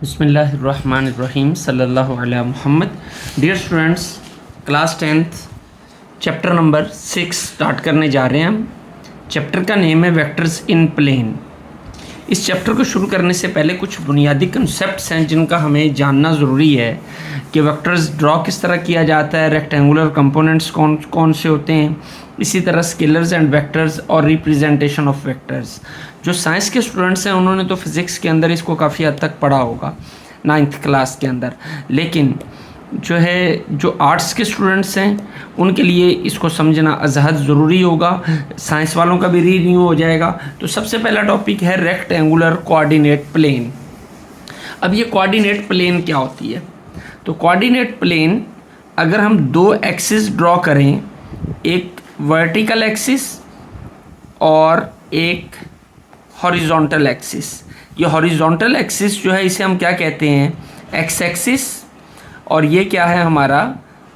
बिस्मिल्लाहिर्रहमानिर्रहीम सल्लल्लाहु अला Muhammad. Dear students, class 10th chapter number 6 start करने जा रहे हैं हम। चैप्टर का नेम है वेक्टर्स इन प्लेन। इस चैप्टर को शुरू करने से पहले कुछ बुनियादी कंसेप्ट्स हैं जिनका हमें जानना ज़रूरी है कि वेक्टर्स ड्रॉ किस तरह किया जाता है, रेक्टेंगुलर कंपोनेंट्स कौन कौन से होते हैं, इसी तरह स्केलर्स एंड वेक्टर्स और रिप्रेजेंटेशन ऑफ वेक्टर्स। जो साइंस के स्टूडेंट्स हैं उन्होंने तो फिज़िक्स के अंदर इसको काफ़ी हद तक पढ़ा होगा 9th क्लास के अंदर, लेकिन जो आर्ट्स के स्टूडेंट्स हैं उनके लिए इसको समझना अज़हद ज़रूरी होगा। साइंस वालों का भी रिव्यू हो जाएगा। तो सबसे पहला टॉपिक है रेक्टेंगुलर कोऑर्डिनेट प्लेन। अब ये कोऑर्डिनेट प्लेन क्या होती है? तो कोऑर्डिनेट प्लेन, अगर हम दो एक्सिस ड्रॉ करें, एक वर्टिकल एक्सिस और एक हॉरिजॉन्टल एक्सिस। ये हॉरिजॉन्टल एक्सिस जो है इसे हम क्या कहते हैं? X axis. और ये क्या है हमारा?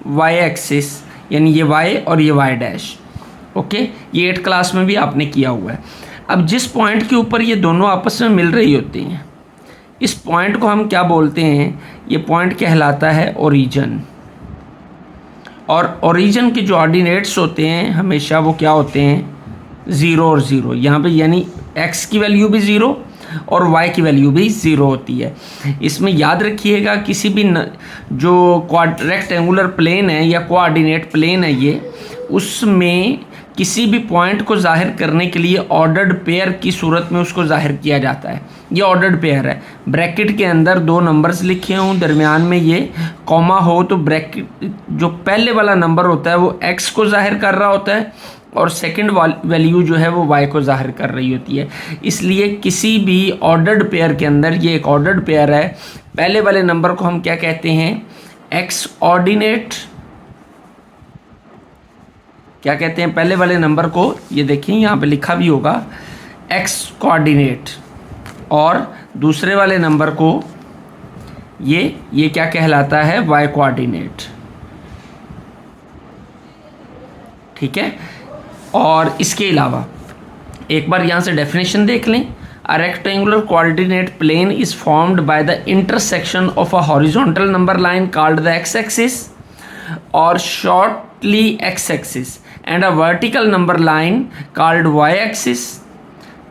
वाई एक्सिस, यानी ये वाई और ये वाई डैश। ओके, ये 8th क्लास में भी आपने किया हुआ है। अब जिस पॉइंट के ऊपर ये दोनों आपस में मिल रही होती हैं, इस पॉइंट को हम क्या बोलते हैं? ये पॉइंट कहलाता है ओरिजिन। और ओरिजिन के जो ऑर्डिनेट्स होते हैं हमेशा वो क्या होते हैं? 0 और 0। यहाँ पे यानी x की वैल्यू भी 0 और y की वैल्यू भी 0 होती है। इसमें याद रखिएगा, किसी भी जो रेक्टेंगुलर प्लेन है या कोऑर्डिनेट प्लेन है ये, उसमें किसी भी पॉइंट को जाहिर करने के लिए ऑर्डर्ड पेयर की सूरत में उसको जाहिर किया जाता है। ये ऑर्डर्ड पेयर है। ब्रैकेट के अंदर 2 नंबर्स लिखे हों, दरमियान में ये कॉमा हो, तो ब्रैकेट जो पहले वाला नंबर होता है वो x को जाहिर कर रहा होता है और सेकंड वैल्यू जो है वो y को जाहिर कर रही होती है। इसलिए किसी भी ऑर्डर्ड पेयर के अंदर, ये एक ऑर्डर्ड पेयर है, पहले वाले नंबर को हम क्या कहते हैं? x ordinate. क्या कहते हैं पहले वाले नंबर को? ये देखिए यहाँ पे लिखा भी होगा x कोऑर्डिनेट। और दूसरे वाले नंबर को ये क्या कहलाता है? y coordinate. ठीक है। और इसके अलावा एक बार यहाँ से डेफिनेशन देख लें। A rectangular coordinate plane is formed by the intersection of a horizontal number line called the x axis और shortly x axis and a vertical number line called y axis.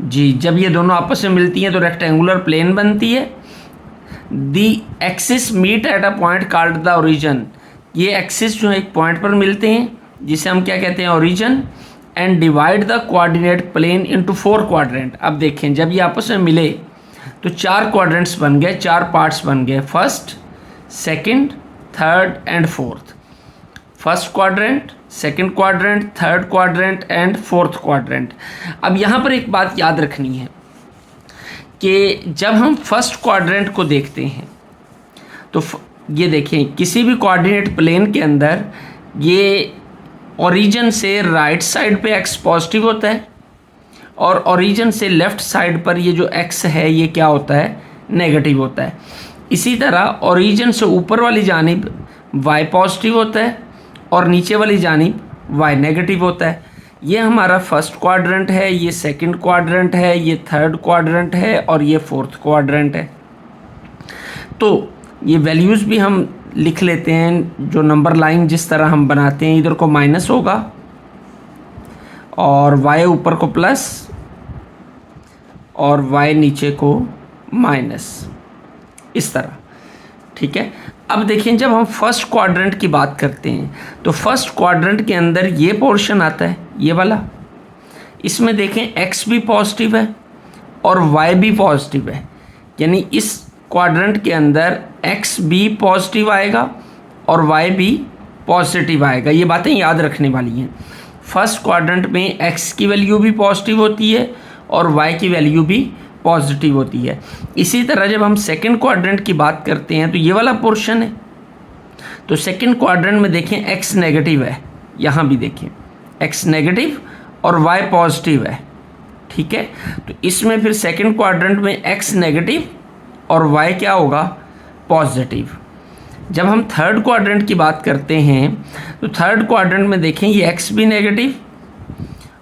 जी, जब ये दोनों आपस में मिलती हैं तो रेक्टेंगुलर प्लेन बनती है। The axis meet at a point called the origin. ये एक्सिस जो है एक पॉइंट पर मिलते हैं जिसे हम क्या कहते हैं? Origin. And divide the coordinate plane into 4 quadrant. अब देखें, जब ये आपस में मिले तो 4 क्वाड्रेंट्स बन गए, 4 पार्ट्स बन गए, first, second, third and fourth. First quadrant, second quadrant, third quadrant and fourth quadrant. अब यहाँ पर एक बात याद रखनी है कि जब हम फर्स्ट क्वाड्रेंट को देखते हैं तो ये देखें, किसी भी कोऑर्डिनेट प्लेन के अंदर ये ओरिजिन से राइट साइड पे x पॉजिटिव होता है और ओरिजिन से लेफ़्ट साइड पर ये जो x है ये क्या होता है? नेगेटिव होता है। इसी तरह ओरिजिन से ऊपर वाली जानिब y पॉजिटिव होता है और नीचे वाली जानिब y नेगेटिव होता है। ये हमारा फर्स्ट क्वाड्रेंट है, ये सेकंड क्वाड्रेंट है, ये थर्ड क्वाड्रेंट है और ये फोर्थ क्वाड्रेंट है। तो ये वैल्यूज़ भी हम लिख लेते हैं। जो नंबर लाइन जिस तरह हम बनाते हैं, इधर को माइनस होगा और y ऊपर को प्लस और y नीचे को माइनस, इस तरह। ठीक है। अब देखिए, जब हम फर्स्ट क्वाड्रेंट की बात करते हैं तो फर्स्ट क्वाड्रेंट के अंदर ये पोर्शन आता है, ये वाला। इसमें देखें x भी पॉजिटिव है और y भी पॉजिटिव है, यानी इस क्वाड्रेंट के अंदर x भी पॉजिटिव आएगा और y भी पॉजिटिव आएगा। ये बातें याद रखने वाली हैं। फर्स्ट क्वाड्रेंट में x की वैल्यू भी पॉजिटिव होती है और y की वैल्यू भी पॉजिटिव होती है। इसी तरह जब हम सेकंड क्वाड्रेंट की बात करते हैं तो ये वाला पोर्शन है। तो सेकंड क्वाड्रेंट में देखें x नेगेटिव है, यहाँ भी देखें x नेगेटिव और y पॉजिटिव है। ठीक है। तो इसमें फिर सेकंड क्वाड्रेंट में x नेगेटिव और y क्या होगा? पॉजिटिव। जब हम थर्ड क्वाड्रेंट की बात करते हैं तो थर्ड क्वाड्रेंट में देखें ये x भी नेगेटिव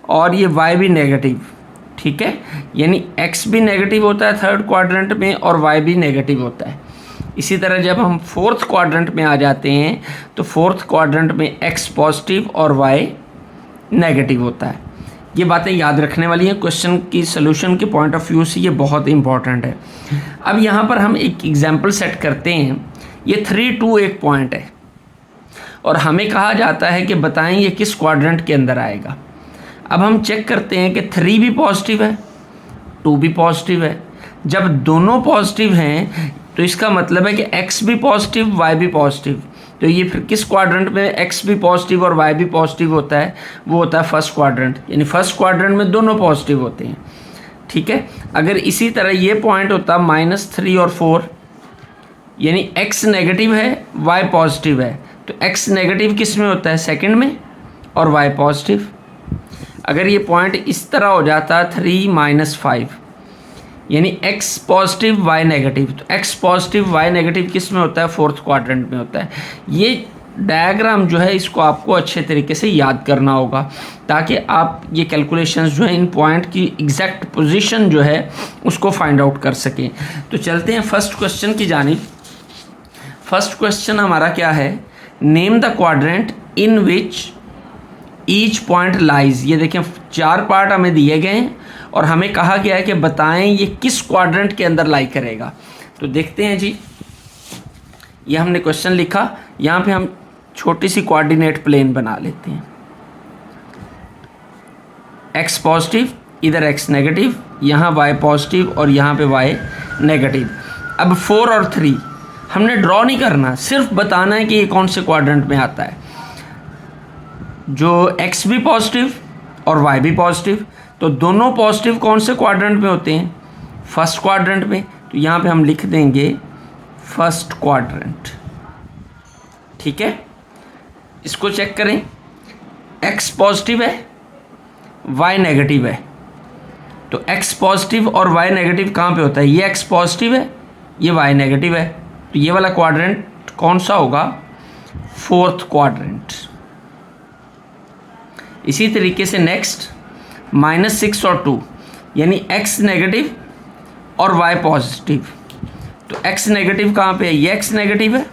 और ये y भी नेगेटिव। ठीक है, यानी x भी नेगेटिव होता है थर्ड क्वाड्रेंट में और y भी नेगेटिव होता है। इसी तरह जब हम फोर्थ क्वाड्रेंट में आ जाते हैं तो फोर्थ क्वाड्रेंट में x पॉजिटिव और y नेगेटिव होता है। ये बातें याद रखने वाली हैं, क्वेश्चन की सोल्यूशन के पॉइंट ऑफ व्यू से ये बहुत इंपॉर्टेंट है। अब यहाँ पर हम एक एग्जाम्पल सेट करते हैं। ये 3 2 एक पॉइंट है और हमें कहा जाता है कि बताएं ये किस क्वाड्रेंट के अंदर आएगा। अब हम चेक करते हैं कि 3 भी पॉजिटिव है, 2 भी पॉजिटिव है। जब दोनों पॉजिटिव हैं तो इसका मतलब है कि x भी पॉजिटिव y भी पॉजिटिव, तो ये फिर किस क्वाड्रेंट में x भी पॉजिटिव और y भी पॉजिटिव होता है? वो होता है फर्स्ट क्वाड्रेंट, यानी फर्स्ट क्वाड्रेंट में दोनों पॉजिटिव होते हैं। ठीक है, अगर इसी तरह ये पॉइंट होता -3 और 4, यानी x नेगेटिव है y पॉजिटिव है, तो x नेगेटिव किस में होता है? सेकंड में, और y पॉजिटिव। अगर ये पॉइंट इस तरह हो जाता 3 -5, यानी x पॉजिटिव y नेगेटिव, तो x पॉजिटिव y नेगेटिव किस में होता है? फोर्थ क्वाड्रेंट में होता है। ये डायग्राम जो है इसको आपको अच्छे तरीके से याद करना होगा ताकि आप ये कैलकुलेशंस जो है इन पॉइंट की एग्जैक्ट पोजीशन जो है उसको फाइंड आउट कर सकें। तो चलते हैं फर्स्ट क्वेश्चन की जानिब। फर्स्ट क्वेश्चन हमारा क्या है? Name the quadrant in which each point lies. ये देखें 4 पार्ट हमें दिए गए हैं और हमें कहा गया है कि बताएं ये किस क्वाड्रेंट के अंदर लाई करेगा। तो देखते हैं जी, ये हमने क्वेश्चन लिखा, यहाँ पे हम छोटी सी कोऑर्डिनेट प्लेन बना लेते हैं। x पॉजिटिव, इधर x नेगेटिव, यहाँ y पॉजिटिव और यहाँ पे y नेगेटिव। अब 4 और 3 हमने ड्रॉ नहीं करना, सिर्फ बताना है कि ये कौन से क्वाड्रेंट में आता है। जो x भी पॉजिटिव और y भी पॉजिटिव, तो दोनों पॉजिटिव कौन से क्वाड्रेंट में होते हैं? फर्स्ट क्वाड्रेंट में। तो यहाँ पे हम लिख देंगे फर्स्ट क्वाड्रेंट। ठीक है, इसको चेक करें, x पॉजिटिव है y नेगेटिव है, तो x पॉजिटिव और y नेगेटिव कहाँ पे होता है? ये x पॉजिटिव है, ये y नेगेटिव है, तो ये वाला क्वाड्रेंट कौन सा होगा? Fourth quadrant. इसी तरीके से नेक्स्ट -6 और 2, यानी x नेगेटिव और y पॉजिटिव, तो x नेगेटिव कहाँ पे है? ये x नेगेटिव है,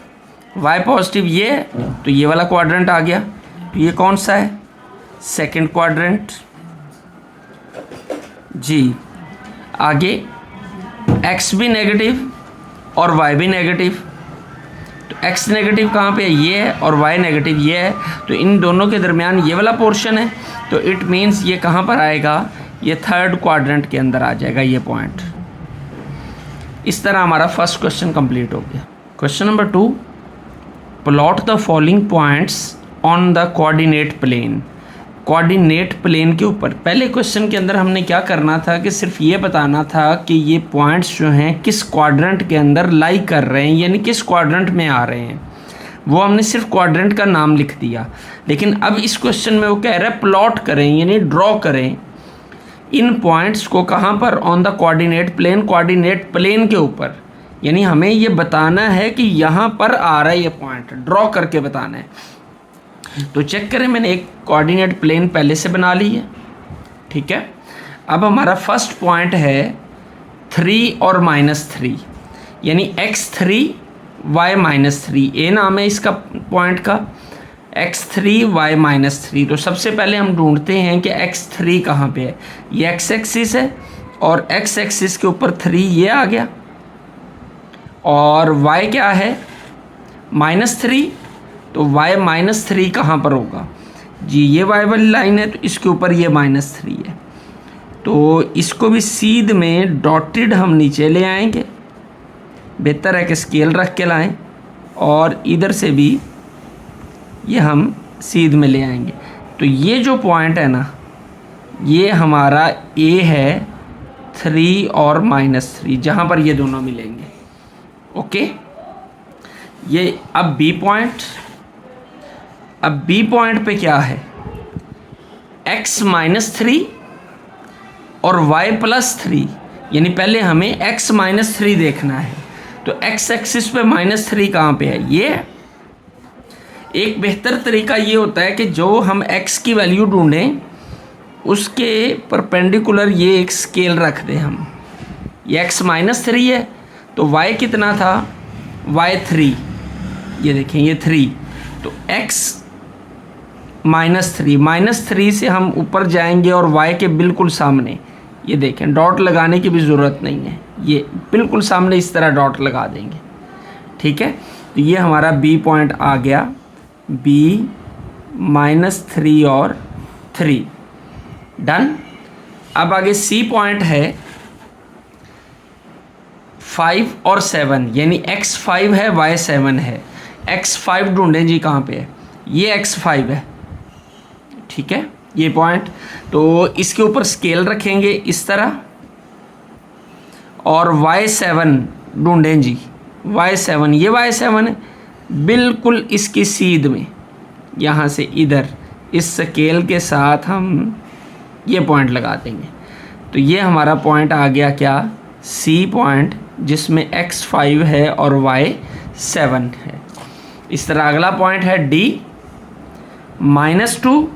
y पॉजिटिव ये है, तो ये वाला क्वाड्रेंट आ गया। तो ये कौन सा है? सेकंड क्वाड्रेंट जी। आगे x भी नेगेटिव और y भी नेगेटिव, तो x नेगेटिव कहाँ पे है? ये है, और y नेगेटिव ये है, तो इन दोनों के दरमियान ये वाला पोर्शन है, तो इट मीन्स ये कहाँ पर आएगा? ये थर्ड क्वाड्रेंट के अंदर आ जाएगा ये पॉइंट। इस तरह हमारा फर्स्ट क्वेश्चन कंप्लीट हो गया। Question number 2, plot the following points on the coordinate plane. Coordinate plane के ऊपर पहले क्वेश्चन के अंदर हमने क्या करना था कि सिर्फ ये बताना था कि ये पॉइंट्स जो हैं किस क्वाड्रेंट के अंदर लाई कर रहे हैं, यानी किस क्वाड्रेंट में आ रहे हैं। वो हमने सिर्फ क्वाड्रेंट का नाम लिख दिया। लेकिन अब इस क्वेश्चन में वो कह रहा है प्लॉट करें, यानी ड्रॉ करें इन पॉइंट्स को। कहाँ पर? On the coordinate plane, coordinate plane के ऊपर, यानी हमें ये बताना है कि यहाँ पर आ रहा है ये पॉइंट, ड्रॉ करके बताना है। तो चेक करें, मैंने एक कोऑर्डिनेट प्लेन पहले से बना ली है। ठीक है, अब हमारा फर्स्ट पॉइंट है 3 और -3, यानी x3 y -3, ए नाम है इसका पॉइंट का, x3 y -3। तो सबसे पहले हम ढूंढते हैं कि x3 कहाँ पे है। ये x एक्सिस है और x एक्सिस के ऊपर 3 ये आ गया, और y क्या है? -3, तो y -3 कहाँ पर होगा जी? ये y वाली लाइन है, तो इसके ऊपर ये -3 है, तो इसको भी सीध में डॉटेड हम नीचे ले आएंगे। बेहतर है कि स्केल रख के लाएं, और इधर से भी ये हम सीध में ले आएंगे। तो ये जो पॉइंट है ना, ये हमारा A है 3 और -3, जहाँ पर ये दोनों मिलेंगे। ओके, ये अब B पॉइंट, अब B पॉइंट पे क्या है? x -3 और y +3, यानी पहले हमें x -3 देखना है। तो x एक्सिस पे -3 कहाँ पे है? ये। एक बेहतर तरीका ये होता है कि जो हम x की वैल्यू ढूंढें उसके परपेंडिकुलर ये एक स्केल रख दें हम। ये x-3 है तो y कितना था, y3, ये देखें ये 3, तो x-3 से हम ऊपर जाएंगे और y के बिल्कुल सामने, ये देखें डॉट लगाने की भी ज़रूरत नहीं है, ये बिल्कुल सामने इस तरह डॉट लगा देंगे। ठीक है, तो ये हमारा b पॉइंट आ गया, b-3 और 3, डन। अब आगे c पॉइंट है 5 और 7, यानी x5 है y7 है। x5 ढूंढें जी कहाँ पे है, ये x5 है। ठीक है, ये पॉइंट, तो इसके ऊपर स्केल रखेंगे इस तरह, और y7 ढूंढें जी, y7, ये y7 है, बिल्कुल इसकी सीध में, यहाँ से इधर इस स्केल के साथ हम ये पॉइंट लगा देंगे। तो ये हमारा पॉइंट आ गया क्या, C पॉइंट, जिसमें x5 है और y7 है। इस तरह अगला पॉइंट है D, -2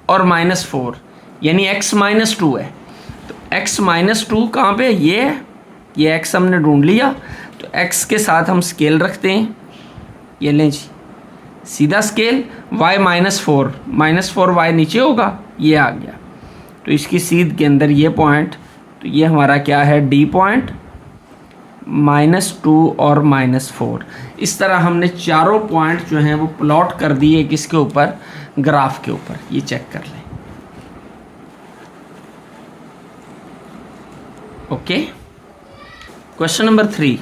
और -4, यानी x-2 है। तो x-2 कहाँ पे, ये x हमने ढूंढ लिया, तो x के साथ हम स्केल रखते हैं, ये लें जी सीधा स्केल, y-4, -4y नीचे होगा, ये आ गया, तो इसकी सीध के अंदर ये पॉइंट, तो ये हमारा क्या है, D पॉइंट, -2 और -4। इस तरह हमने चारों पॉइंट जो हैं वो प्लॉट कर दिए किसके ऊपर, ग्राफ के ऊपर। ये चेक कर लें। Okay, question number 3,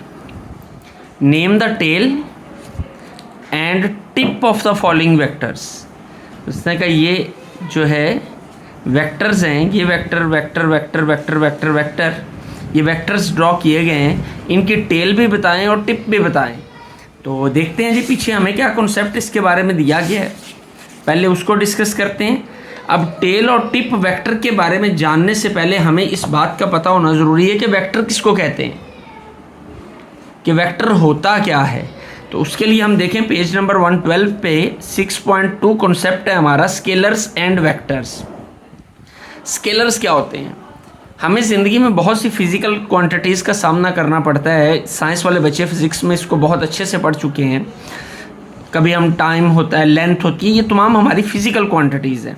name the tail and tip of the following vectors. उसने कहा ये जो है वेक्टर्स हैं, ये vector vector vector vector vector vector, ये वेक्टर्स ड्रॉ किए गए हैं, इनकी टेल भी बताएं और टिप भी बताएं। तो देखते हैं जी पीछे हमें क्या कॉन्सेप्ट इसके बारे में दिया गया है, पहले उसको डिस्कस करते हैं। अब टेल और टिप वेक्टर के बारे में जानने से पहले हमें इस बात का पता होना ज़रूरी है कि वेक्टर किसको कहते हैं, कि वेक्टर होता क्या है। तो उसके लिए हम देखें पेज नंबर 112 पे 6.2 कॉन्सेप्ट है हमारा, स्केलर्स एंड वेक्टर्स। स्केलर्स क्या होते हैं, हमें ज़िंदगी में बहुत सी फिज़िकल क्वांटिटीज़ का सामना करना पड़ता है। साइंस वाले बच्चे फिज़िक्स में इसको बहुत अच्छे से पढ़ चुके हैं। कभी हम टाइम होता है, लेंथ होती है, ये तमाम हमारी फ़िज़िकल क्वांटिटीज़ हैं।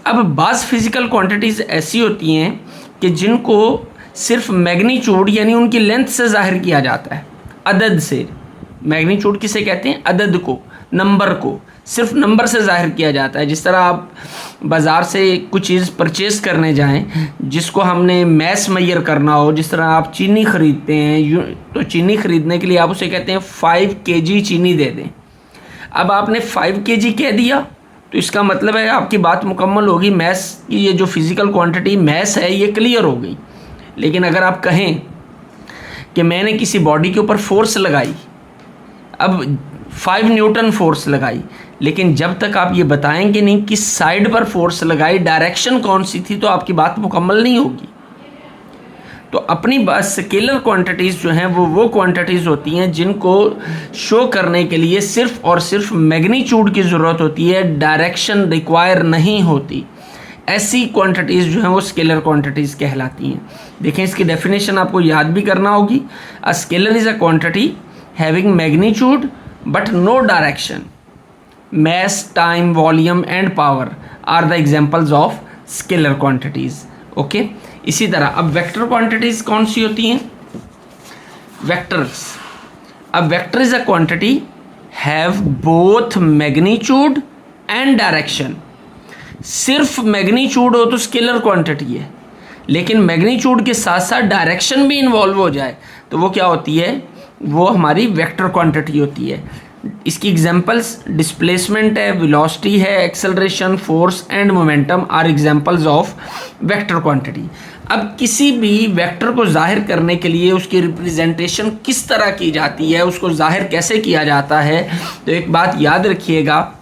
अब बाज़ फ़िज़िकल क्वांटिटीज़ ऐसी होती हैं कि जिनको सिर्फ मैग्नीट्यूड यानी उनकी लेंथ से ज़ाहिर किया जाता है, अदद से। मैग्नीट्यूड किसे कहते हैं, अदद को, नंबर को, सिर्फ नंबर से ज़ाहिर किया जाता है। जिस तरह आप बाज़ार से कुछ चीज़ परचेज़ करने जाएं जिसको हमने मैस मैयर करना हो, जिस तरह आप चीनी ख़रीदते हैं, तो चीनी ख़रीदने के लिए आप उसे कहते हैं 5 kg चीनी दे दें। अब आपने 5 kg कह दिया तो इसका मतलब है आपकी बात मुकम्मल होगी, मैस की ये जो फिज़िकल क्वांटिटी मैस है ये क्लियर हो गई। लेकिन अगर आप कहें कि मैंने किसी बॉडी के ऊपर फोर्स लगाई, अब 5 न्यूटन फोर्स लगाई, लेकिन जब तक आप ये बताएंगे नहीं किस साइड पर फोर्स लगाई, डायरेक्शन कौन सी थी, तो आपकी बात मुकम्मल नहीं होगी। तो अपनी बात स्केलर क्वांटिटीज़ जो हैं वो क्वांटिटीज़ होती हैं जिनको शो करने के लिए सिर्फ और सिर्फ मैग्नीट्यूड की ज़रूरत होती है, डायरेक्शन रिक्वायर नहीं होती। ऐसी क्वांटिटीज़ जो हैं वो स्केलर क्वांटिटीज़ कहलाती हैं। देखें इसकी डेफिनेशन आपको याद भी करना होगी। A scalar is a quantity having magnitude but no direction. Mass, time, volume and power are the examples of scalar quantities. Okay, इसी तरह अब वेक्टर क्वांटिटीज़ कौन सी होती हैं, वेक्टर्स। अब vector is a quantity have both magnitude and direction. सिर्फ magnitude हो तो स्केलर क्वांटिटी है, लेकिन मैग्नीट्यूड के साथ साथ डायरेक्शन भी इन्वॉल्व हो जाए तो वो क्या होती है, वो हमारी वेक्टर क्वांटिटी होती है। इसकी एग्जांपल्स डिस्प्लेसमेंट है, वेलोसिटी है, acceleration, force and momentum are examples of vector quantity. अब किसी भी वेक्टर को जाहिर करने के लिए उसकी रिप्रेजेंटेशन किस तरह की जाती है, उसको जाहिर कैसे किया जाता है, तो एक बात याद रखिएगा,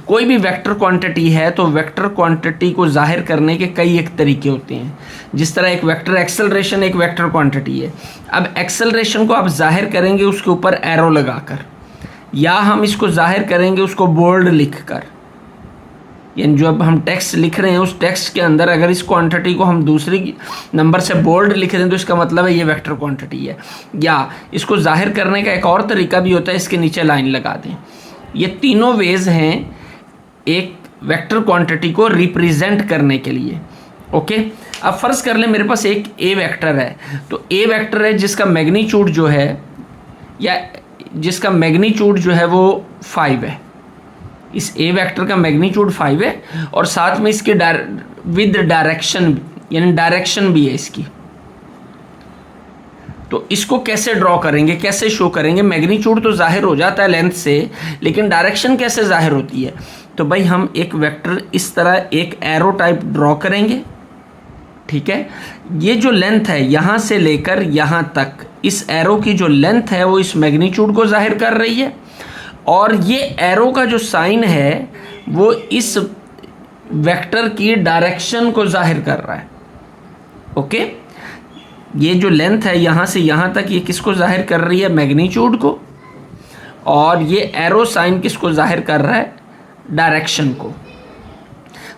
कोई भी वेक्टर क्वांटिटी है तो वेक्टर क्वांटिटी को जाहिर करने के कई एक तरीके होते हैं। जिस तरह एक वेक्टर एक्सेलरेशन एक वेक्टर क्वांटिटी है। अब एक्सेलरेशन को आप जाहिर करेंगे उसके ऊपर एरो लगाकर, या हम इसको जाहिर करेंगे उसको बोल्ड लिखकर, यानी जो अब हम टेक्स्ट लिख रहे हैं उस टेक्स्ट के अंदर अगर इस क्वांटिटी को हम दूसरी नंबर से बोल्ड लिख दें तो इसका मतलब है ये वेक्टर क्वांटिटी है। या इसको जाहिर करने का एक और तरीका भी होता है, इसके नीचे लाइन लगा दें। ये तीनों वेज हैं एक वेक्टर क्वांटिटी को रिप्रेजेंट करने के लिए। ओके, अब फर्ज कर लें मेरे पास एक ए वेक्टर है, तो ए वेक्टर है जिसका मैग्नीट्यूड जो है या जिसका मैग्नीट्यूड जो है वो 5 है। इस ए वेक्टर का मैग्नीट्यूड 5 है और साथ में इसके विद डायरेक्शन यानी डायरेक्शन भी है इसकी। तो इसको कैसे ड्रॉ करेंगे, कैसे शो करेंगे? मैग्नीट्यूड तो जाहिर हो जाता है लेंथ से, लेकिन डायरेक्शन कैसे जाहिर होती है? तो भाई हम एक वेक्टर इस तरह एक एरो टाइप ड्रॉ करेंगे, ठीक है। ये जो लेंथ है यहाँ से लेकर यहाँ तक, इस एरो की जो लेंथ है वो इस मैग्नीट्यूड को जाहिर कर रही है, और ये एरो का जो साइन है वो इस वेक्टर की डायरेक्शन को जाहिर कर रहा है। ओके, ये जो लेंथ है यहाँ से यहाँ तक ये किसको जाहिर कर रही है? मैग्नीट्यूड को। और ये एरो साइन किसको जाहिर कर रहा है? डायरेक्शन को।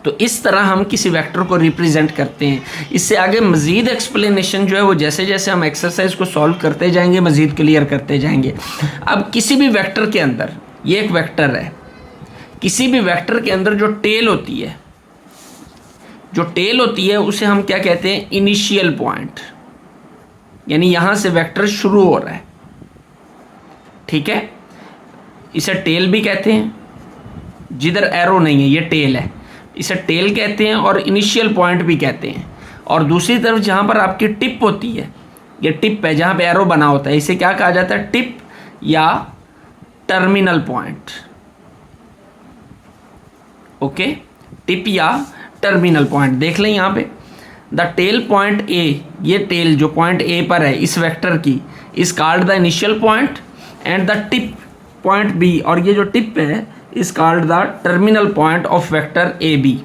तो इस तरह हम किसी वेक्टर को रिप्रेजेंट करते हैं। इससे आगे मज़ीद एक्सप्लेनेशन जो है वो जैसे जैसे हम एक्सरसाइज को सॉल्व करते जाएंगे मज़ीद क्लियर करते जाएंगे। अब किसी भी वेक्टर के अंदर, ये एक वेक्टर है, किसी भी वेक्टर के अंदर जो टेल होती है, जो टेल होती है उसे हम क्या कहते हैं? Initial point. यानी यहाँ से वेक्टर शुरू हो रहा है, ठीक है, इसे टेल भी कहते हैं। जिधर एरो नहीं है ये टेल है, इसे टेल कहते हैं और इनिशियल पॉइंट भी कहते हैं। और दूसरी तरफ जहाँ पर आपकी टिप होती है, ये टिप है जहाँ पे एरो बना होता है, इसे क्या कहा जाता है? टिप या टर्मिनल पॉइंट। ओके, टिप या टर्मिनल पॉइंट। देख लें यहाँ पे द टेल पॉइंट ए, ये टेल जो पॉइंट ए पर है इस वेक्टर की, is called the initial point, and the tip point B, और ये जो टिप है is called the terminal point of vector AB.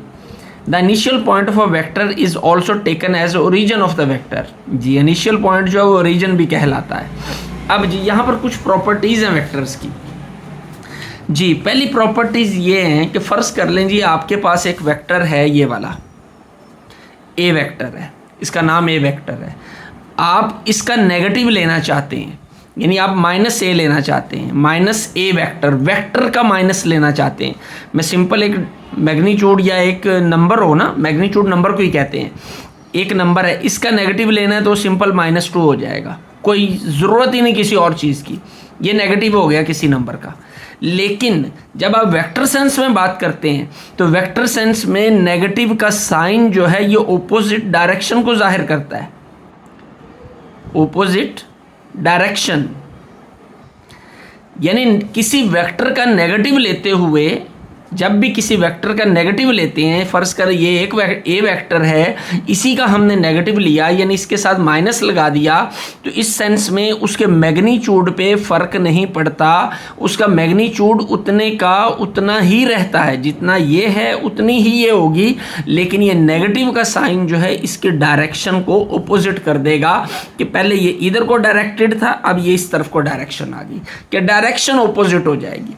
The initial point of a vector is also taken as origin of the vector. Ji, initial point जो है वो origin भी कहलाता है। अब जी यहाँ पर कुछ प्रॉपर्टीज़ हैं वेक्टर्स की। जी, पहली प्रॉपर्टीज़ ये हैं कि फ़र्ज़ कर लें जी आपके पास एक वेक्टर है, ये वाला ए वेक्टर है, इसका नाम ए वेक्टर है। आप इसका नेगेटिव लेना चाहते हैं, यानी आप माइनस ए लेना चाहते हैं, माइनस ए वेक्टर, वेक्टर का माइनस लेना चाहते हैं। मैं सिंपल एक मैग्नीट्यूड या एक नंबर हो ना, मैग्नीट्यूड नंबर को ही कहते हैं, एक नंबर है, इसका नेगेटिव लेना है तो सिंपल -2 हो जाएगा, कोई ज़रूरत ही नहीं किसी और चीज़ की, ये नेगेटिव हो गया किसी नंबर का। लेकिन जब आप वेक्टर सेंस में बात करते हैं तो वेक्टर सेंस में नेगेटिव का साइन जो है ये ऑपोजिट डायरेक्शन को जाहिर करता है, ऑपोजिट डायरेक्शन। यानी किसी वेक्टर का नेगेटिव लेते हुए, जब भी किसी वेक्टर का नेगेटिव लेते हैं, फ़र्ज़ कर ये एक ए वेक्टर है, इसी का हमने नेगेटिव लिया यानी इसके साथ माइनस लगा दिया, तो इस सेंस में उसके मैग्नीट्यूड पे फ़र्क नहीं पड़ता, उसका मैग्नीट्यूड उतने का उतना ही रहता है, जितना ये है उतनी ही ये होगी। लेकिन ये नेगेटिव का साइन जो है इसके डायरेक्शन को अपोजिट कर देगा कि पहले ये इधर को डायरेक्टेड था, अब ये इस तरफ को डायरेक्शन आ गई, कि डायरेक्शन अपोजिट हो जाएगी।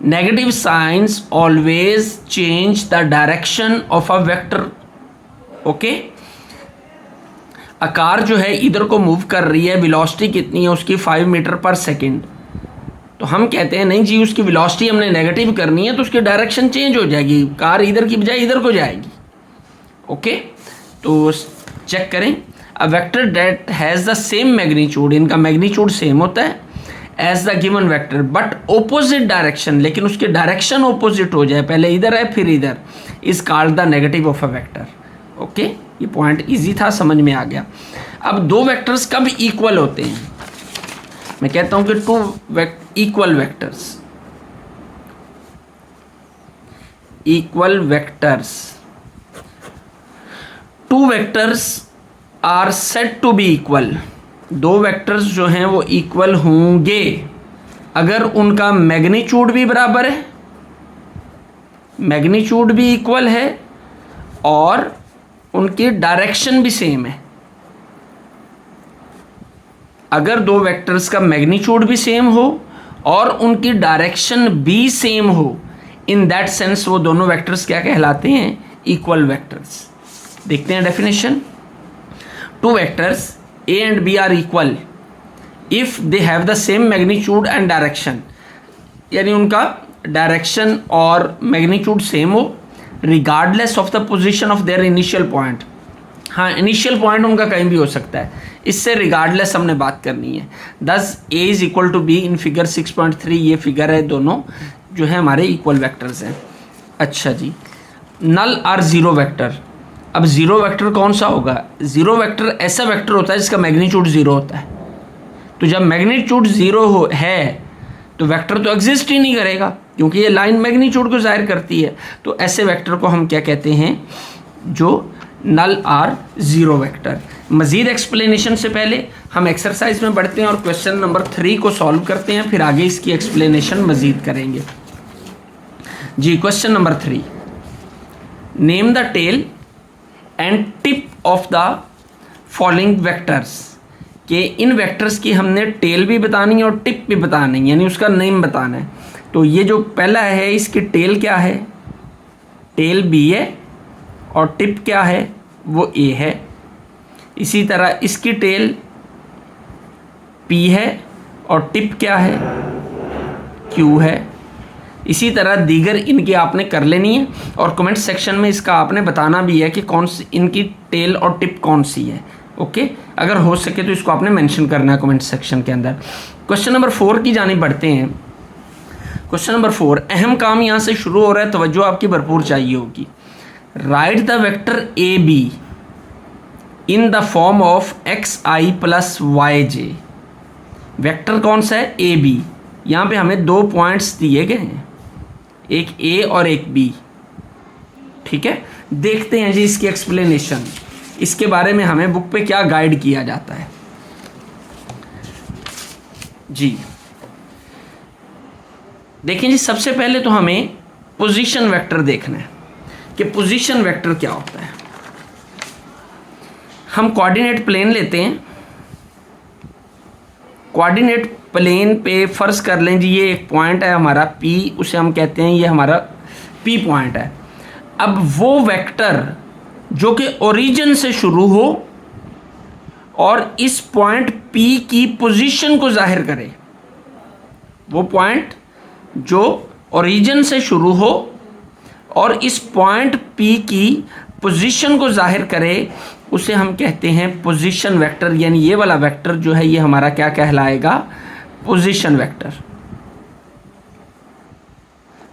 Negative signs always change the direction of a vector. Okay, आकार जो है इधर को मूव कर रही है, वेलोसिटी कितनी है उसकी 5 मीटर पर सेकेंड, तो हम कहते हैं नहीं जी उसकी वेलोसिटी हमने नेगेटिव करनी है तो उसकी डायरेक्शन चेंज हो जाएगी, कार इधर की बजाय इधर को जाएगी। ओके, तो चेक करें, a vector that has the same magnitude, इनका मैग्नीट्यूड सेम होता है as the given vector but opposite direction, लेकिन उसके डायरेक्शन ओपोजिट हो जाए, पहले इधर है फिर इधर, is called the negative of a vector. Okay, ये पॉइंट इजी था, समझ में आ गया। अब दो वेक्टर्स कब इक्वल होते हैं? मैं कहता हूं कि equal vectors, two vectors are said to be equal, दो वेक्टर्स जो हैं वो इक्वल होंगे अगर उनका मैग्नीट्यूड भी बराबर है, मैग्नीट्यूड भी इक्वल है और उनकी डायरेक्शन भी सेम है। अगर दो वेक्टर्स का मैग्नीट्यूड भी सेम हो और उनकी डायरेक्शन भी सेम हो, इन दैट सेंस वो दोनों वेक्टर्स क्या कहलाते हैं? Equal vectors. देखते हैं definition. Two vectors A and B are equal if they have the same magnitude and direction, यानी उनका डायरेक्शन और मैग्नीट्यूड सेम हो, regardless of the position of their initial point. हाँ, इनिशियल पॉइंट उनका कहीं भी हो सकता है, इससे रिगार्डलेस हमने बात करनी है। दस A is equal to B in figure 6.3, ये फिगर है, दोनों जो है हमारे इक्वल वेक्टर्स हैं। अच्छा जी, नल आर जीरो वेक्टर। अब जीरो वेक्टर कौन सा होगा? जीरो वेक्टर ऐसा वेक्टर होता है जिसका मैग्नीट्यूड जीरो होता है। तो जब मैग्नीट्यूड जीरो है तो वेक्टर तो एग्जिस्ट ही नहीं करेगा, क्योंकि ये लाइन मैग्नीट्यूड को जाहिर करती है। तो ऐसे वेक्टर को हम क्या कहते हैं? जो नल आर जीरो वेक्टर। मज़ीद एक्सप्लेनेशन से पहले हम एक्सरसाइज में बढ़ते हैं और क्वेश्चन नंबर 3 को सॉल्व करते हैं, फिर आगे इसकी एक्सप्लेनेशन मज़ीद करेंगे। जी, question number 3, name the tail and tip of the following vectors. कि इन वेक्टर्स की हमने टेल भी बतानी है और टिप भी बतानी है, यानी उसका नेम बताना है। तो ये जो पहला है, इसकी टेल क्या है? टेल बी है और टिप क्या है? वो ए है। इसी तरह इसकी टेल पी है और टिप क्या है? क्यू है। इसी तरह दीगर इनकी आपने कर लेनी है और कमेंट सेक्शन में इसका आपने बताना भी है कि कौन सी इनकी टेल और टिप कौन सी है। ओके, अगर हो सके तो इसको आपने मेंशन करना है कमेंट सेक्शन के अंदर। क्वेश्चन नंबर 4 की जानिब बढ़ते हैं। क्वेश्चन नंबर 4, अहम काम यहाँ से शुरू हो रहा है, तवज्जो आपकी भरपूर चाहिए होगी। Write the vector A B in the form of x I plus Y J. Vector कौन सा है? A B. यहाँ पे हमें 2 पॉइंट्स दिए गए हैं, एक ए और एक बी। ठीक है, देखते हैं जी इसकी एक्सप्लेनेशन, इसके बारे में हमें बुक पे क्या गाइड किया जाता है। जी देखिए जी, सबसे पहले तो हमें पोजीशन वेक्टर देखना है कि पोजीशन वेक्टर क्या होता है। हम कोऑर्डिनेट प्लेन लेते हैं, कोऑर्डिनेट प्लेन पे फर्ज कर लें जी ये एक पॉइंट है हमारा P, उसे हम कहते हैं ये हमारा P पॉइंट है। अब वो वेक्टर जो कि ओरिजिन से शुरू हो और इस पॉइंट P की पोजीशन को जाहिर करे, वो पॉइंट जो ओरिजिन से शुरू हो और इस पॉइंट P की पोजीशन को जाहिर करे, उसे हम कहते हैं पोजीशन वेक्टर। यानी ये वाला वेक्टर जो है ये हमारा क्या कहलाएगा? Position vector.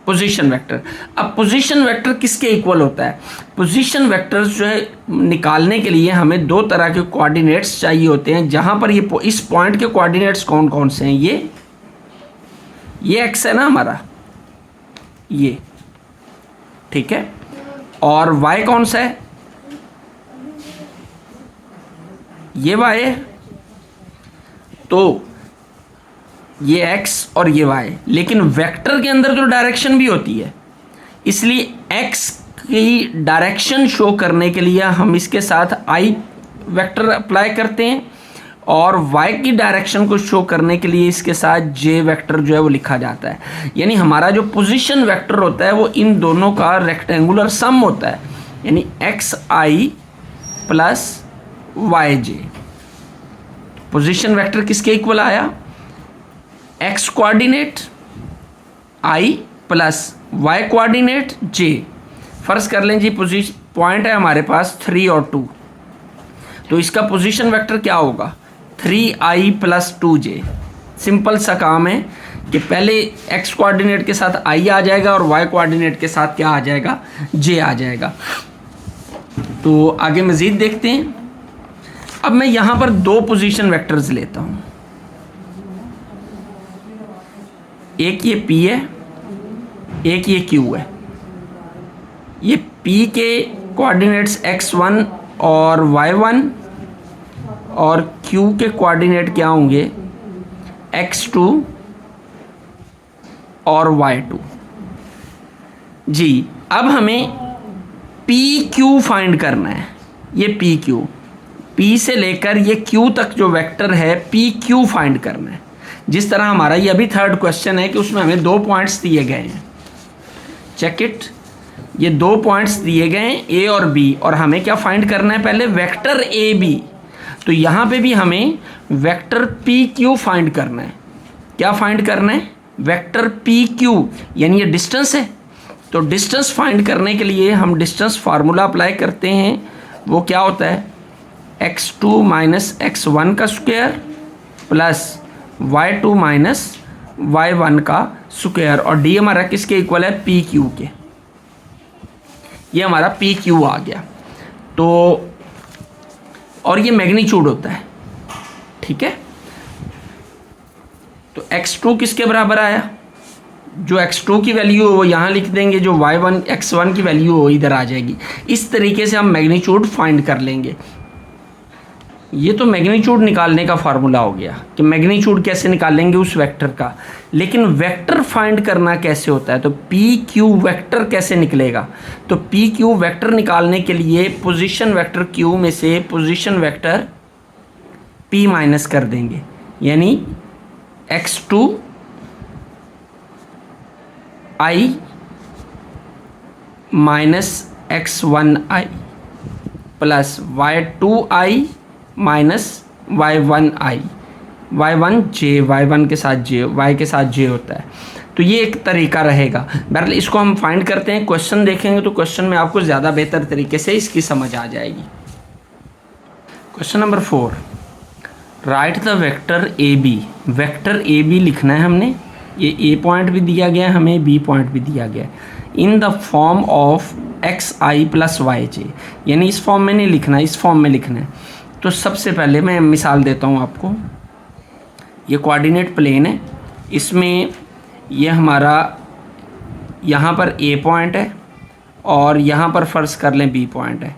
Position vector. अब पोजीशन वेक्टर किसके इक्वल होता है? पोजीशन वेक्टर्स जो है निकालने के लिए हमें 2 तरह के कोऑर्डिनेट्स चाहिए होते हैं, जहां पर ये इस पॉइंट के कोऑर्डिनेट्स कौन कौन से हैं? ये एक्स है ना हमारा, ये ठीक है, और वाई कौन सा है? ये वाई है। तो ये x और ये y, लेकिन वेक्टर के अंदर तो डायरेक्शन भी होती है, इसलिए x की डायरेक्शन शो करने के लिए हम इसके साथ i वेक्टर अप्लाई करते हैं और y की डायरेक्शन को शो करने के लिए इसके साथ j वेक्टर जो है वो लिखा जाता है। यानी हमारा जो पोजीशन वेक्टर होता है वो इन दोनों का रेक्टेंगुलर सम होता है, यानी xi plus yj। Position vector किसके इक्वल आया? x coordinate i plus y coordinate j। फर्ज कर लें जी पॉइंट है हमारे पास 3 और 2, तो इसका पोजीशन वेक्टर क्या होगा? 3i plus 2j। सिंपल सा काम है कि पहले x कोऑर्डिनेट के साथ i आ जाएगा और y कोऑर्डिनेट के साथ क्या आ जाएगा? j आ जाएगा। तो आगे मज़ीद देखते हैं। अब मैं यहाँ पर 2 पोजीशन वेक्टर्स लेता हूँ, एक ये P है, एक ये Q है। ये P के कोऑर्डिनेट्स x1 और y1 और Q के कोऑर्डिनेट क्या होंगे? x2 और y2। जी, अब हमें PQ फाइंड करना है। ये PQ, P से लेकर ये Q तक जो वेक्टर है PQ फाइंड करना है। जिस तरह हमारा ये अभी 3rd क्वेश्चन है कि उसमें हमें 2 पॉइंट्स दिए गए हैं, चेक इट। ये 2 पॉइंट्स दिए गए हैं ए और बी, और हमें क्या फाइंड करना है पहले, वेक्टर ए बी। तो यहाँ पे भी हमें वेक्टर पी क्यू फाइंड करना है। क्या फाइंड करना है, वेक्टर पी क्यू, यानी ये डिस्टेंस है। तो डिस्टेंस फाइंड करने के लिए हम डिस्टेंस फार्मूला अप्लाई करते हैं। वो क्या होता है, x2 माइनस x1 का square plus y2 minus y1 का स्क्वायर, और डी हमारा किसके इक्वल है, पी क्यू के। ये हमारा पी क्यू आ गया। तो और ये मैग्नीट्यूड होता है, ठीक है। तो x2 किसके बराबर आया, जो x2 की वैल्यू हो वो यहाँ लिख देंगे, जो y1 x1 की वैल्यू हो इधर आ जाएगी। इस तरीके से हम मैग्नीट्यूड फाइंड कर लेंगे। ये तो मैग्नीट्यूड निकालने का फार्मूला हो गया कि मैग्नीट्यूड कैसे निकालेंगे उस वेक्टर का। लेकिन वेक्टर फाइंड करना कैसे होता है, तो पी क्यू वेक्टर कैसे निकलेगा। तो पी क्यू वेक्टर निकालने के लिए पोजीशन वेक्टर क्यू में से पोजीशन वेक्टर पी माइनस कर देंगे, यानी x2 i minus x1 i plus y2 i minus y1 i, y1 j, y1 के साथ j, y के साथ j होता है। तो ये एक तरीका रहेगा। बहरहाल इसको हम फाइंड करते हैं, क्वेश्चन देखेंगे तो क्वेश्चन में आपको ज़्यादा बेहतर तरीके से इसकी समझ आ जाएगी। Question number 4, write the vector A B. Vector A B लिखना है हमने। ये ए पॉइंट भी दिया गया है हमें, बी पॉइंट भी दिया गया है, in the form of x I plus Y j. यानी इस फॉर्म में नहीं लिखना है, इस फॉर्म में लिखना है। तो सबसे पहले मैं मिसाल देता हूँ आपको। ये कोऑर्डिनेट प्लेन है, इसमें ये हमारा यहाँ पर ए पॉइंट है और यहाँ पर फर्ज कर लें बी पॉइंट है।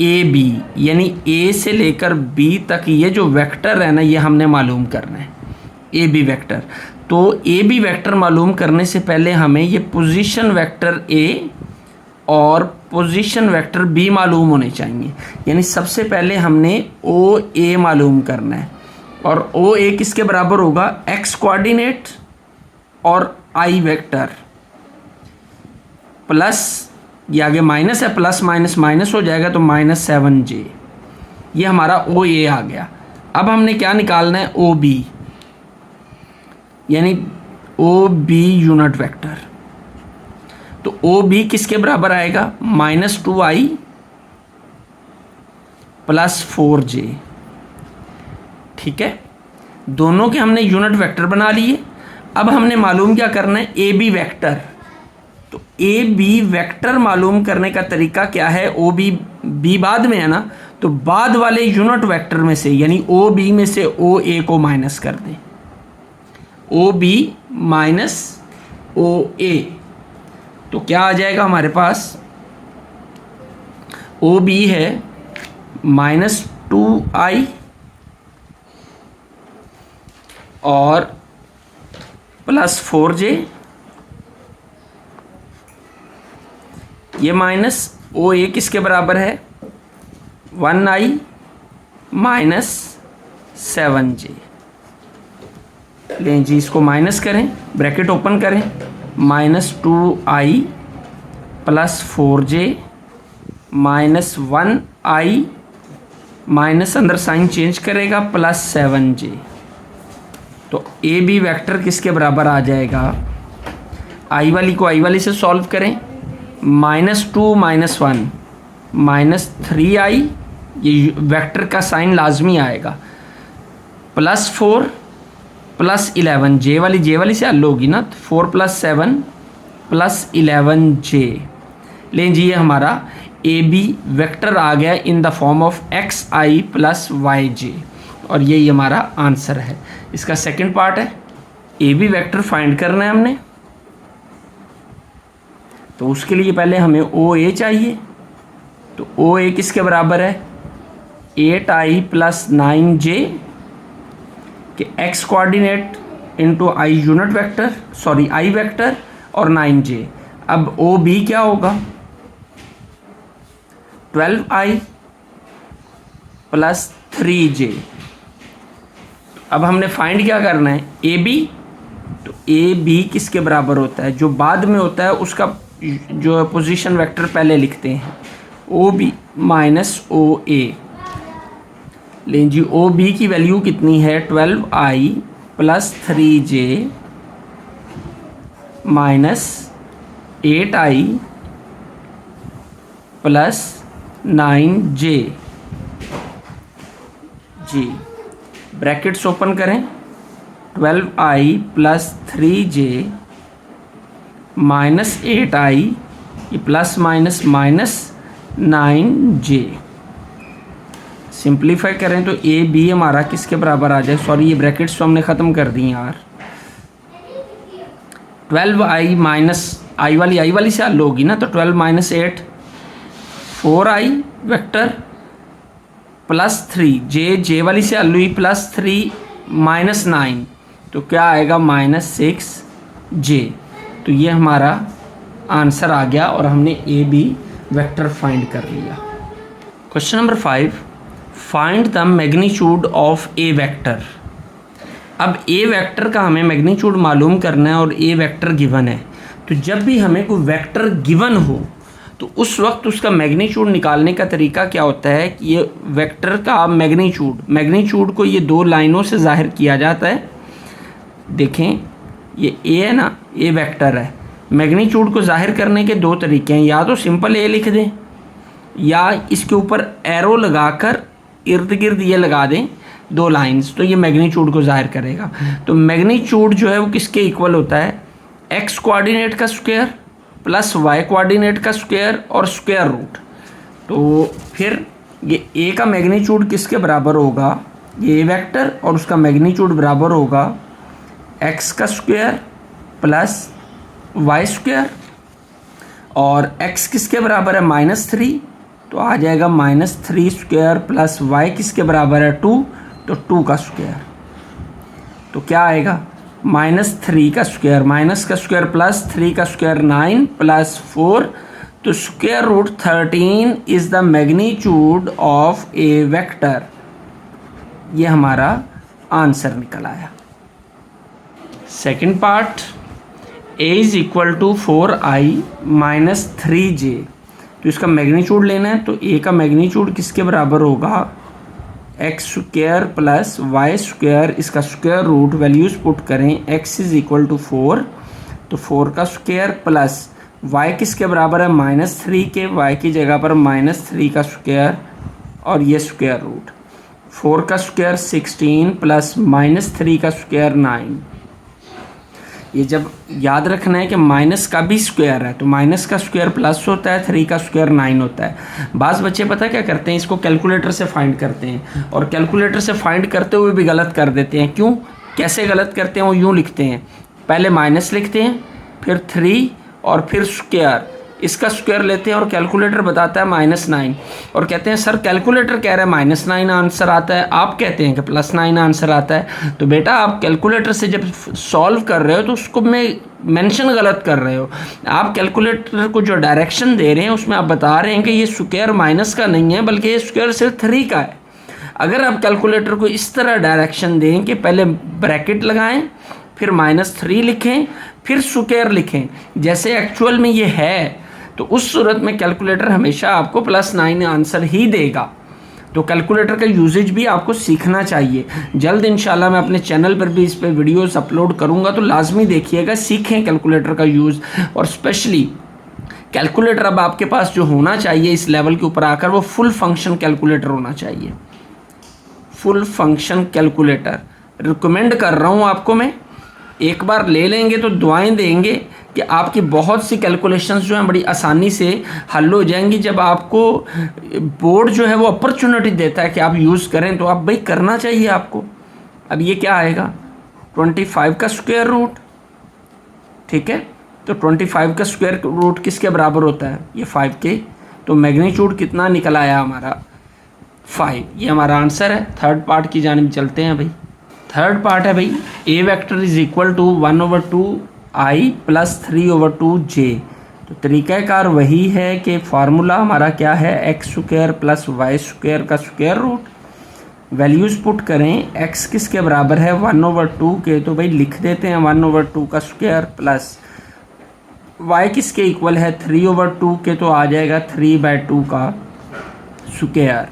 ए बी यानी ए से लेकर बी तक ये जो वेक्टर है ना, ये हमने मालूम करना है, ए बी वेक्टर। तो ए बी वेक्टर मालूम करने से पहले हमें ये पोजीशन वेक्टर ए और पोजीशन वेक्टर बी मालूम होने चाहिए। यानी सबसे पहले हमने ओ ए मालूम करना है, और ओ ए किसके बराबर होगा, एक्स कोऑर्डिनेट और आई वेक्टर प्लस, ये आगे माइनस है, प्लस माइनस माइनस हो जाएगा तो माइनस 7j। ये हमारा ओ ए आ गया। अब हमने क्या निकालना है, ओ बी, यानी ओ बी यूनिट वेक्टर। तो ओ बी किसके बराबर आएगा, -2i प्लस 4j। ठीक है, दोनों के हमने यूनिट वेक्टर बना लिए। अब हमने मालूम क्या करना है, ए बी वेक्टर। तो ए बी वेक्टर मालूम करने का तरीका क्या है, ओ बी बाद में है ना, तो बाद वाले यूनिट वेक्टर में से यानी ओ बी में से ओ ए को माइनस कर दें, ओ बी माइनस ओ ए। तो क्या आ जाएगा हमारे पास, ओ बी है -2i और प्लस 4j, ये माइनस ओ ए किसके बराबर है, 1i माइनस 7j। लें जी, इसको माइनस करें, ब्रैकेट ओपन करें, -2i plus 4j minus 1i minus अंदर साइन चेंज करेगा प्लस 7j। तो ए बी वेक्टर किसके बराबर आ जाएगा, आई वाली को आई वाली से सॉल्व करें, -2 माइनस 1 -3i, ये वेक्टर का साइन लाजमी आएगा, प्लस 4 प्लस 11, जे वाली से हल होगी ना, 4 + 7 प्लस 11j। लें जी, ये हमारा ए बी वेक्टर आ गया इन the form of xi plus yj, और यही हमारा आंसर है। इसका सेकंड पार्ट है, ए बी वेक्टर फाइंड करना है हमने। तो उसके लिए पहले हमें ओ ए चाहिए। तो ओ ए किसके बराबर है, 8i प्लस 9j कि x coordinate into I unit vector, sorry I vector और 9j। अब ओ बी क्या होगा, 12i प्लस 3j। अब हमने फाइंड क्या करना है, ए बी। तो ए बी किसके बराबर होता है, जो बाद में होता है उसका जो पोजीशन वेक्टर पहले लिखते हैं, ओ बी माइनस ओ ए। लें जी, ओ बी की वैल्यू कितनी है 12i plus 3j minus 8i plus 9j। जी, ब्रैकेट्स ओपन करें, 12i plus 3j minus 8i plus minus minus 9j। Simplify करें तो ए बी हमारा किसके बराबर आ जाए, सॉरी ये ब्रैकेट्स तो हमने ख़त्म कर दी यार। 12i माइनस आई वाली से हल होगी ना, तो 12 माइनस 8 4i वेक्टर प्लस 3 जे वाली से हल हुई प्लस 3 माइनस 9, तो क्या आएगा माइनस 6j। तो ये हमारा आंसर आ गया और हमने ए बी वेक्टर फाइंड कर लिया। Question number 5, find the magnitude of A vector. अब ए वेक्टर का हमें मैग्नीट्यूड मालूम करना है और ए वेक्टर गिवन है। तो जब भी हमें कोई वेक्टर गिवन हो तो उस वक्त उसका मैग्नीट्यूड निकालने का तरीका क्या होता है कि ये वेक्टर का मैग्नीट्यूड को ये दो लाइनों से जाहिर किया जाता है। देखें, ये ए है ना, ए वेक्टर है। मैग्नीट्यूड को जाहिर करने के दो तरीके हैं, या तो सिंपल ए लिख दें या इसके ऊपर एरो लगाकर इर्द गिर्द ये लगा दें दो लाइंस, तो ये मैग्नीट्यूड को जाहिर करेगा। तो मैग्नीट्यूड जो है वो किसके इक्वल होता है, एक्स कोऑर्डिनेट का स्क्वायर प्लस वाई कोऑर्डिनेट का स्क्वायर और स्क्वायर रूट। तो फिर ये ए का मैग्नीट्यूड किसके बराबर होगा, ये ए वेक्टर, और उसका मैग्नीट्यूड बराबर होगा एक्स का स्क्वायर प्लस वाई स्क्वायर, और एक्स किसके बराबर है -3, तो आ जाएगा -3 स्क्वायर प्लस वाई किसके बराबर है 2, तो 2 का स्क्वायर। तो क्या आएगा -3 का स्क्वायर माइनस का स्क्वायर प्लस 3 का स्क्वायर 9 प्लस 4, तो square root 13 is the magnitude of A vector. ये हमारा आंसर निकल आया। Second part, a is equal to 4i minus 3j। तो इसका मैग्नीट्यूड लेना है, तो a का मैग्नीट्यूड किसके बराबर होगा, X square plus Y square, इसका स्क्वायर रूट वैल्यूज पुट करें, x इज इक्वल टू 4, तो 4 का स्क्वायर प्लस y किसके बराबर है -3 के, y की जगह पर -3 का स्क्वायर और ये स्क्वायर रूट, 4 का स्क्वायर 16 प्लस -3 का स्क्वायर 9। ये जब याद रखना है कि माइनस का भी स्क्वायर है, तो माइनस का स्क्वायर प्लस होता है, 3 का स्क्वायर 9 होता है। बाज़ बच्चे पता क्या करते हैं, इसको कैलकुलेटर से फाइंड करते हैं, और कैलकुलेटर से फाइंड करते हुए भी गलत कर देते हैं। क्यों, कैसे गलत करते हैं, वो यूँ लिखते हैं, पहले माइनस लिखते हैं, फिर 3 और फिर स्क्वायर, इसका स्क्वायर लेते हैं और कैलकुलेटर बताता है -9, और कहते हैं सर कैलकुलेटर कह रहा है -9 आंसर आता है, आप कहते हैं कि +9 आंसर आता है। तो बेटा आप कैलकुलेटर से जब सॉल्व कर रहे हो तो उसको में मेंशन गलत कर रहे हो। आप कैलकुलेटर को जो डायरेक्शन दे रहे हैं उसमें आप बता रहे हैं कि ये स्क्वायर माइनस का नहीं है, बल्कि ये स्क्वायर सिर्फ 3 का है। अगर आप कैलकुलेटर को इस तरह डायरेक्शन दें कि पहले ब्रैकेट लगाएं, फिर -3 लिखें, फिर स्क्वायर लिखें, जैसे एक्चुअल में ये है, तो उस सूरत में कैलकुलेटर हमेशा आपको +9 आंसर ही देगा। तो कैलकुलेटर का यूजेज भी आपको सीखना चाहिए। जल्द इंशाल्लाह मैं अपने चैनल पर भी इस पर वीडियोस अपलोड करूंगा, तो लाजमी देखिएगा, सीखें कैलकुलेटर का यूज़। और स्पेशली कैलकुलेटर अब आपके पास जो होना चाहिए इस लेवल के ऊपर आकर, वो फुल फंक्शन कैलकुलेटर होना चाहिए। फुल फंक्शन कैलकुलेटर रिकमेंड कर रहा हूँ आपको मैं। एक बार ले लेंगे तो दुआएं देंगे कि आपकी बहुत सी कैलकुलेशंस जो हैं बड़ी आसानी से हल हो जाएंगी। जब आपको बोर्ड जो है वो अपॉर्चुनिटी देता है कि आप यूज़ करें, तो आप भाई करना चाहिए आपको। अब ये क्या आएगा, 25 का स्क्वायर रूट, ठीक है, तो 25 का स्क्वायर रूट किसके बराबर होता है, ये 5 के। तो मैग्नीट्यूड कितना निकल आया हमारा 5, ये हमारा आंसर है। थर्ड पार्ट की जानिब चलते हैं भाई। थर्ड पार्ट है भाई, a vector is equal to 1/2i plus 3/2j। तो तरीक़ाकार वही है कि फार्मूला हमारा क्या है, X square plus Y square का स्क्वायर रूट, वैल्यूज़ पुट करें, एक्स किसके बराबर है 1/2 के, तो भाई लिख देते हैं 1/2 का स्क्वायर प्लस y किसके इक्वल है 3/2 के, तो आ जाएगा 3/2 का स्क्वायर।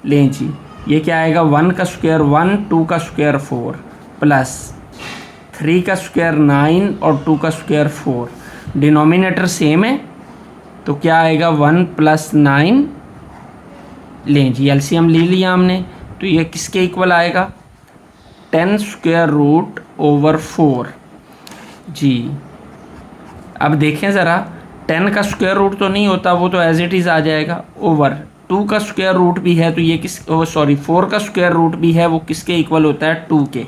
लें जी, ये क्या आएगा 1 का स्क्वायर 1, 2 का स्क्वायर 4 प्लस 3 का स्क्वायर 9 और 2 का स्क्वायर 4। डिनोमिनेटर सेम है तो क्या आएगा 1 + 9। लें जी, एलसीएम ले लिया हमने, तो ये किसके इक्वल आएगा 10√4 जी। अब देखें ज़रा, 10 का स्क्वायर रूट तो नहीं होता, वो तो एज इट इज़ आ जाएगा ओवर 2 का स्क्वायर रूट भी है तो ये 4 का स्क्वायर रूट भी है, वो किसके इक्वल होता है 2 के।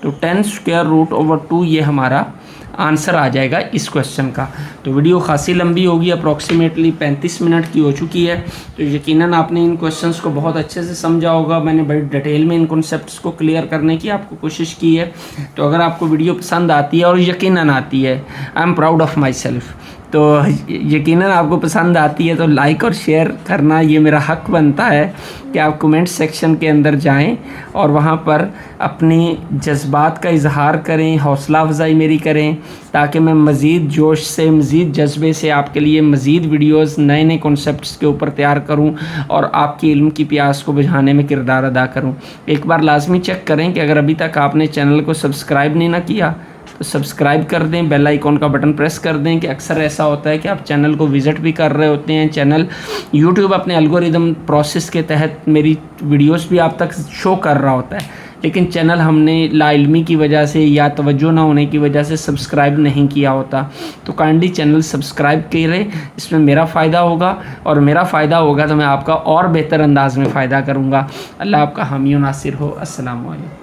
तो 10√2 ये हमारा आंसर आ जाएगा इस क्वेश्चन का। तो वीडियो खासी लंबी होगी, अप्रॉक्सीमेटली 35 मिनट की हो चुकी है। तो यकीनन आपने इन क्वेश्चंस को बहुत अच्छे से समझा होगा। मैंने बड़ी डिटेल में इन कॉन्सेप्ट्स को क्लियर करने की आपको कोशिश की है। तो अगर आपको वीडियो पसंद आती है, और यकीनन आती है, I am proud of my self, तो यकीनन आपको पसंद आती है तो लाइक और शेयर करना ये मेरा हक बनता है कि आप कमेंट सेक्शन के अंदर जाएं और वहाँ पर अपनी जज्बात का इजहार करें, हौसला अफजाई मेरी करें, ताकि मैं मज़ीद जोश से, मज़ीद जज्बे से आपके लिए मज़ीद वीडियोस नए नए कॉन्सेप्ट्स के ऊपर तैयार करूं और आपकी इल्म की प्यास को बुझाने में किरदार अदा करूं। एक बार लाजमी चेक करें कि अगर अभी तक आपने चैनल को सब्सक्राइब नहीं ना किया तो सब्सक्राइब कर दें, बेल आइकॉन का बटन प्रेस कर दें। कि अक्सर ऐसा होता है कि आप चैनल को विज़िट भी कर रहे होते हैं, चैनल यूट्यूब अपने एल्गोरिदम प्रोसेस के तहत मेरी वीडियोस भी आप तक शो कर रहा होता है, लेकिन चैनल हमने लाइल्मी की वजह से या तवज्जो ना होने की वजह से सब्सक्राइब नहीं किया होता। तो काइंडली चैनल सब्सक्राइब करें, इसमें मेरा फ़ायदा होगा, और मेरा फ़ायदा होगा तो मैं आपका और बेहतर अंदाज में फ़ायदा करूँगा। अल्लाह आपका हामी नासिर हो। अस्सलाम वालेकुम।